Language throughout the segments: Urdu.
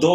2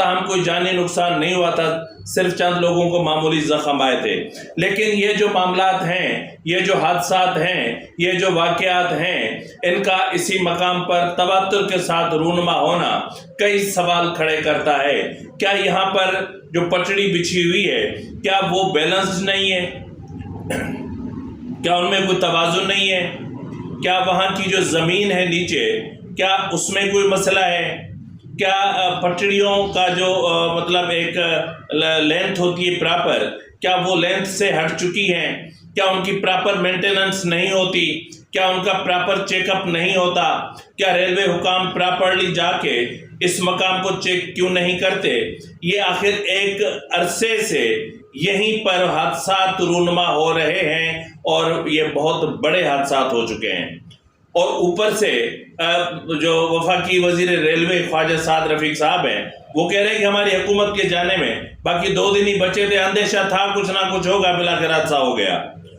تاہم کوئی جانی نقصان نہیں ہوا تھا، صرف چند لوگوں کو معمولی زخم آئے تھے۔ لیکن یہ جو معاملات ہیں، یہ جو حادثات ہیں، یہ جو واقعات ہیں، ان کا اسی مقام پر تواتر کے ساتھ رونما ہونا کئی سوال کھڑے کرتا ہے۔ کیا یہاں پر جو پٹڑی بچھی ہوئی ہے، کیا وہ بیلنسڈ نہیں ہے؟ کیا ان میں کوئی توازن نہیں ہے؟ کیا وہاں کی جو زمین ہے نیچے، کیا اس میں کوئی مسئلہ ہے؟ کیا پٹڑیوں کا جو مطلب ایک لینتھ ہوتی ہے پراپر، کیا وہ لینتھ سے ہٹ چکی ہیں؟ کیا ان کی پراپر مینٹیننس نہیں ہوتی؟ کیا ان کا پراپر چیک اپ نہیں ہوتا؟ کیا ریلوے حکام پراپرلی جا کے اس مقام کو چیک کیوں نہیں کرتے؟ یہ آخر ایک عرصے سے یہیں پر حادثات رونما ہو رہے ہیں اور یہ بہت بڑے حادثات ہو چکے ہیں۔ اور اوپر سے جو وفاقی وزیر ریلوے خواجہ سعد رفیق صاحب ہیں، وہ کہہ رہے ہیں کہ ہماری حکومت کے جانے میں باقی 2 دن ہی بچے تھے، اندیشہ تھا کچھ نہ کچھ ہوگا، بلاخر حادثہ ہو گیا۔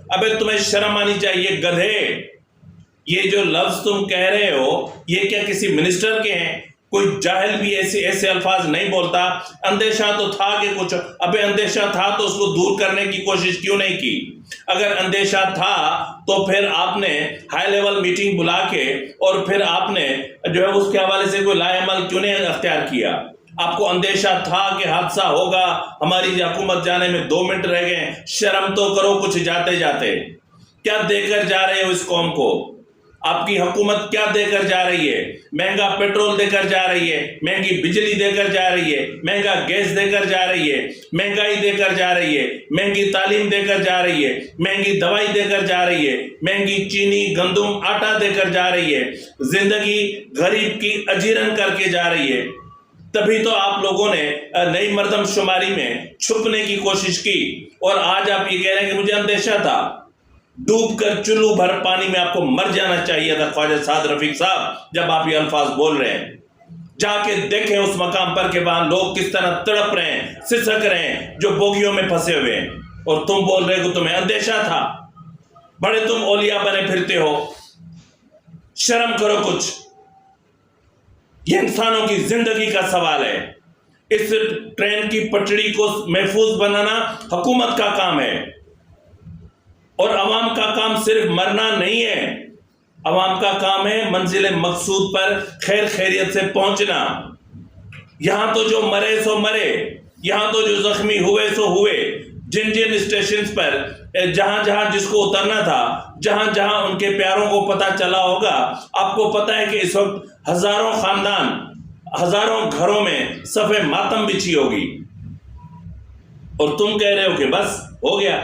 ابے تمہیں شرم آنی چاہیے گدھے، یہ جو لفظ تم کہہ رہے ہو یہ کیا کسی منسٹر کے ہیں؟ کوئی جاہل بھی ایسے الفاظ نہیں بولتا۔ اندیشہ تو تھا کہ کچھ، ابے اندیشہ تھا تو اس کو دور کرنے کی کوشش کیوں نہیں کی؟ اگر اندیشہ تھا تو پھر آپ نے ہائی لیول میٹنگ بلا کے اور پھر آپ نے جو ہے اس کے حوالے سے کوئی لاء عمل کیوں نہیں اختیار کیا؟ آپ کو اندیشہ تھا کہ حادثہ ہوگا، ہماری حکومت جانے میں 2 منٹ رہ گئے، شرم تو کرو کچھ جاتے جاتے۔ کیا دے کر جا رہے ہو اس قوم کو؟ آپ کی حکومت کیا دے کر جا رہی ہے؟ مہنگا پیٹرول دے کر جا رہی ہے، مہنگی بجلی دے کر جا رہی ہے، مہنگا گیس دے کر جا رہی ہے، مہنگائی دے کر جا رہی ہے، مہنگی تعلیم دے کر جا رہی ہے، مہنگی دوائی دے کر جا رہی ہے، مہنگی چینی گندم آٹا دے کر جا رہی ہے، زندگی غریب کی اجیرن کر کے جا رہی ہے۔ تبھی تو آپ لوگوں نے نئی مردم شماری میں چھپنے کی کوشش کی، اور آج آپ یہ کہہ رہے ہیں کہ مجھے اندیشہ تھا۔ ڈوب کر چلو بھر پانی میں آپ کو مر جانا چاہیے تھا خواجہ سعد رفیق صاحب، جب آپ یہ الفاظ بول رہے ہیں۔ جا کے دیکھیں اس مقام پر کہ وہاں لوگ کس طرح تڑپ رہے ہیں، سسک رہے ہیں، جو بوگیوں میں پھنسے ہوئے ہیں، اور تم بول رہے کہ تمہیں اندیشہ تھا۔ بڑے تم اولیاء بنے پھرتے ہو، شرم کرو کچھ۔ یہ انسانوں کی زندگی کا سوال ہے۔ اس ٹرین کی پٹڑی کو محفوظ بنانا حکومت کا کام ہے، اور عوام کا کام صرف مرنا نہیں ہے، عوام کا کام ہے منزل مقصود پر خیر خیریت سے پہنچنا۔ یہاں تو جو مرے سو مرے، یہاں تو جو زخمی ہوئے سو ہوئے، جن جن اسٹیشنز پر جہاں جہاں جس کو اترنا تھا، جہاں جہاں ان کے پیاروں کو پتہ چلا ہوگا۔ آپ کو پتہ ہے کہ اس وقت ہزاروں خاندان، ہزاروں گھروں میں صف ماتم بچھی ہوگی، اور تم کہہ رہے ہو کہ بس ہو گیا۔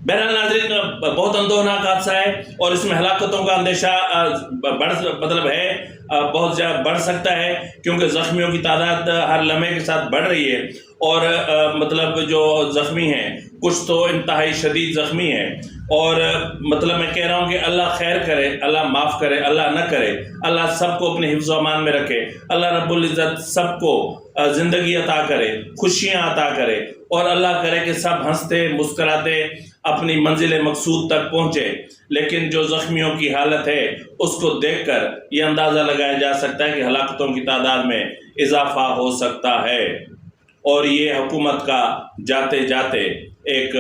بہرحال ناظرین، بہت اندوہناک حادثہ ہے، اور اس میں ہلاکتوں کا اندیشہ بہت زیادہ بڑھ سکتا ہے، کیونکہ زخمیوں کی تعداد ہر لمحے کے ساتھ بڑھ رہی ہے، اور جو زخمی ہیں کچھ تو انتہائی شدید زخمی ہیں، اور میں کہہ رہا ہوں کہ اللہ خیر کرے، اللہ معاف کرے، اللہ نہ کرے، اللہ سب کو اپنے حفظ و امان میں رکھے، اللہ رب العزت سب کو زندگی عطا کرے، خوشیاں عطا کرے، اور اللہ کرے کہ سب ہنستے مسکراتے اپنی منزل مقصود تک پہنچے۔ لیکن جو زخمیوں کی حالت ہے اس کو دیکھ کر یہ اندازہ لگایا جا سکتا ہے کہ ہلاکتوں کی تعداد میں اضافہ ہو سکتا ہے، اور یہ حکومت کا جاتے جاتے ایک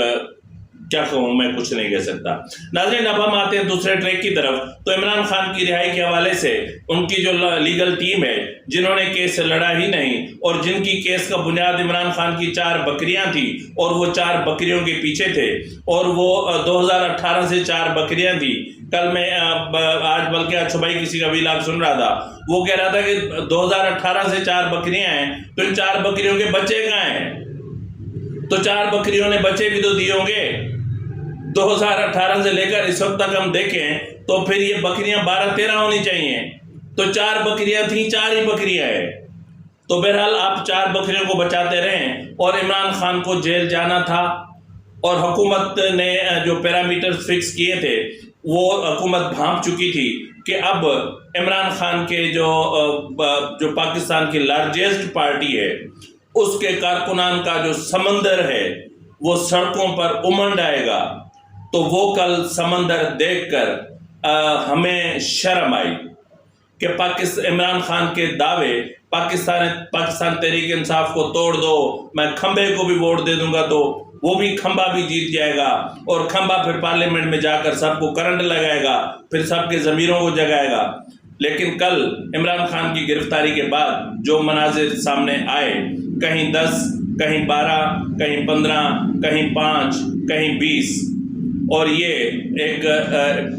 کیا کہوں، میں کچھ نہیں کہہ سکتا۔ ناظرین، اب ہم آتے ہیں دوسرے ٹریک کی طرف۔ تو عمران خان کی رہائی کے حوالے سے ان کی جو لیگل ٹیم ہے، جنہوں نے کیس لڑا ہی نہیں، اور جن کی کیس کا بنیاد عمران خان کی 4 بکریاں تھیں، اور وہ 4 بکریوں کے پیچھے تھے، اور وہ 2018 سے 4 بکریاں تھیں۔ کل میں آج بلکہ صبح کسی کا ویلاگ سن رہا تھا، وہ کہہ رہا تھا کہ 2018 سے 4 بکریاں ہیں، تو ان 4 بکریوں کے بچے کہاں ہیں؟ تو 4 بکریوں نے بچے بھی تو دیے ہوں گے۔ 2018 سے لے کر اس وقت تک ہم دیکھیں تو پھر یہ بکریاں 12-13 ہونی چاہیے، تو 4 بکریاں تھیں، 4 ہی بکریاں ہیں۔ تو بہرحال آپ 4 بکریوں کو بچاتے رہیں، اور عمران خان کو جیل جانا تھا، اور حکومت نے جو پیرامیٹر فکس کیے تھے وہ حکومت بھانپ چکی تھی کہ اب عمران خان کے جو پاکستان کی لارجسٹ پارٹی ہے اس کے کارکنان کا جو سمندر ہے وہ سڑکوں پر امنڈ آئے گا۔ تو وہ کل سمندر دیکھ کر ہمیں شرم آئی، کہ عمران خان کے دعوے پاکستان تحریک انصاف کو توڑ دو، میں کھمبے کو بھی ووٹ دے دوں گا تو وہ بھی کھمبا بھی جیت جائے گا، اور کھمبا پھر پارلیمنٹ میں جا کر سب کو کرنٹ لگائے گا، پھر سب کے ضمیروں کو جگائے گا۔ لیکن کل عمران خان کی گرفتاری کے بعد جو مناظر سامنے آئے، کہیں 10، کہیں 12، کہیں 15، کہیں 5، کہیں 20، اور یہ ایک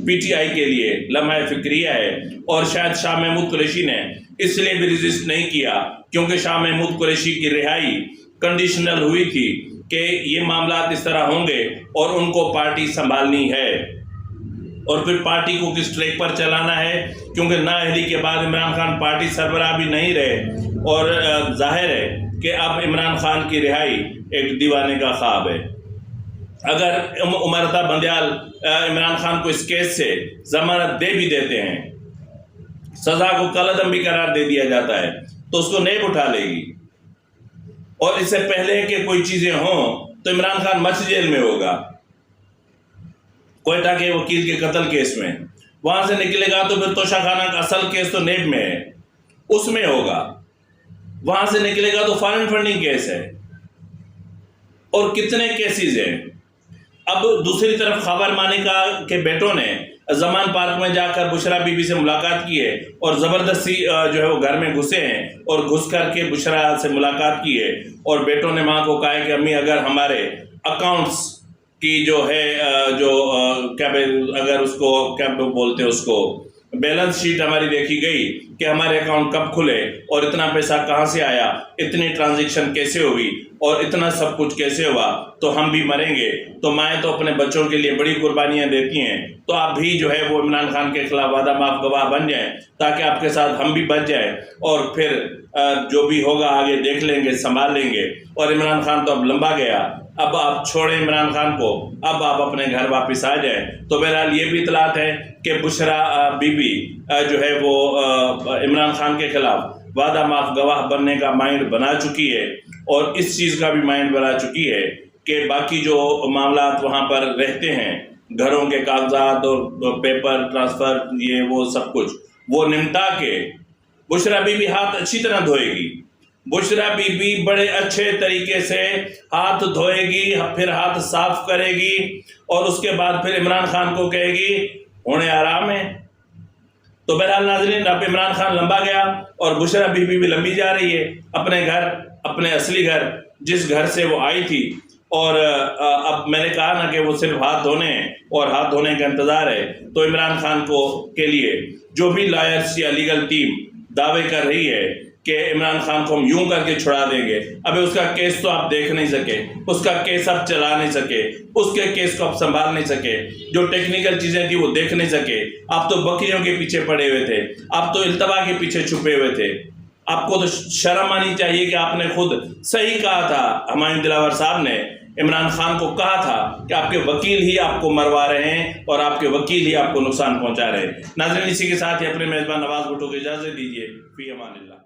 پی ٹی آئی کے لیے لمحہ فکریہ ہے۔ اور شاید شاہ محمود قریشی نے اس لیے بھی ریزسٹ نہیں کیا کیونکہ شاہ محمود قریشی کی رہائی کنڈیشنل ہوئی تھی کہ یہ معاملات اس طرح ہوں گے اور ان کو پارٹی سنبھالنی ہے، اور پھر پارٹی کو کس ٹریک پر چلانا ہے، کیونکہ نااہلی کے بعد عمران خان پارٹی سربراہ بھی نہیں رہے، اور ظاہر ہے کہ اب عمران خان کی رہائی ایک دیوانے کا خواب ہے۔ اگر عمرتا بندیال عمران خان کو اس کیس سے ضمانت دے بھی دیتے ہیں، سزا کو کالعدم بھی قرار دے دیا جاتا ہے، تو اس کو نیب اٹھا لے گی، اور اس سے پہلے کہ کوئی چیزیں ہوں تو عمران خان مچھ جیل میں ہوگا، کوئٹہ کے وکیل کے قتل کیس میں۔ وہاں سے نکلے گا تو پھر توشہ خانہ کا اصل کیس تو نیب میں ہے، اس میں ہوگا۔ وہاں سے نکلے گا تو فارن فنڈنگ کیس ہے، اور کتنے کیسز ہیں۔ اب دوسری طرف خاور مانیکا کے بیٹوں نے زمان پارک میں جا کر بشرا بی بی سے ملاقات کی ہے، اور زبردستی جو ہے وہ گھر میں گھسے ہیں، اور گھس کر کے بشرا سے ملاقات کی ہے، اور بیٹوں نے ماں کو کہا ہے کہ امی اگر ہمارے اکاؤنٹس کی جو ہے اگر اس کو کیا بولتے ہیں، اس کو بیلنس شیٹ ہماری دیکھی گئی کہ ہمارے اکاؤنٹ کب کھلے اور اتنا پیسہ کہاں سے آیا، اتنی ٹرانزیکشن کیسے ہوئی، اور اتنا سب کچھ کیسے ہوا، تو ہم بھی مریں گے۔ تو مائیں تو اپنے بچوں کے لیے بڑی قربانیاں دیتی ہیں، تو آپ بھی جو ہے وہ عمران خان کے خلاف وعدہ معاف گواہ بن جائیں، تاکہ آپ کے ساتھ ہم بھی بچ جائیں، اور پھر جو بھی ہوگا آگے دیکھ لیں گے، سنبھال لیں گے۔ اور عمران خان تو اب لمبا گیا، اب آپ چھوڑیں عمران خان کو، اب آپ اپنے گھر واپس آ جائیں۔ تو بہرحال یہ بھی اطلاعات ہے کہ بشرا بی بی جو ہے وہ عمران خان کے خلاف وعدہ معاف گواہ بننے کا مائنڈ بنا چکی ہے، اور اس چیز کا بھی مائنڈ بنا چکی ہے کہ باقی جو معاملات وہاں پر رہتے ہیں، گھروں کے کاغذات اور پیپر ٹرانسفر، یہ وہ سب کچھ وہ نمٹا کے بشرا بی بی ہاتھ اچھی طرح دھوئے گی۔ بشرا بی بی بڑے اچھے طریقے سے ہاتھ دھوئے گی، پھر ہاتھ صاف کرے گی، اور اس کے بعد پھر عمران خان کو کہے گی ہونے آرام ہے۔ تو بہرحال ناظرین، اب عمران خان لمبا گیا، اور بشرا بی بی بھی لمبی جا رہی ہے اپنے گھر، اپنے اصلی گھر، جس گھر سے وہ آئی تھی۔ اور اب میں نے کہا نا کہ وہ صرف ہاتھ دھونے ہیں اور ہاتھ دھونے کا انتظار ہے۔ تو عمران خان کو کے لیے جو بھی لائرس یا لیگل ٹیم دعوے کر رہی ہے کہ عمران خان کو ہم یوں کر کے چھڑا دیں گے، ابھی اس کا کیس تو آپ دیکھ نہیں سکے، اس کا کیس آپ چلا نہیں سکے، اس کے کیس کو آپ سنبھال نہیں سکے، جو ٹیکنیکل چیزیں تھی وہ دیکھ نہیں سکے۔ آپ تو بکریوں کے پیچھے پڑے ہوئے تھے، آپ تو التوا کے پیچھے چھپے ہوئے تھے۔ آپ کو تو شرم آنی چاہیے کہ آپ نے خود صحیح کہا تھا، ہمایوں دلاور صاحب نے عمران خان کو کہا تھا کہ آپ کے وکیل ہی آپ کو مروا رہے ہیں، اور آپ کے وکیل ہی آپ کو نقصان پہنچا رہے ہیں۔ ناظرین، اسی کے ساتھ ہی اپنے میزبان نواز بھٹو کو اجازت دیجیے۔ فی امان اللہ۔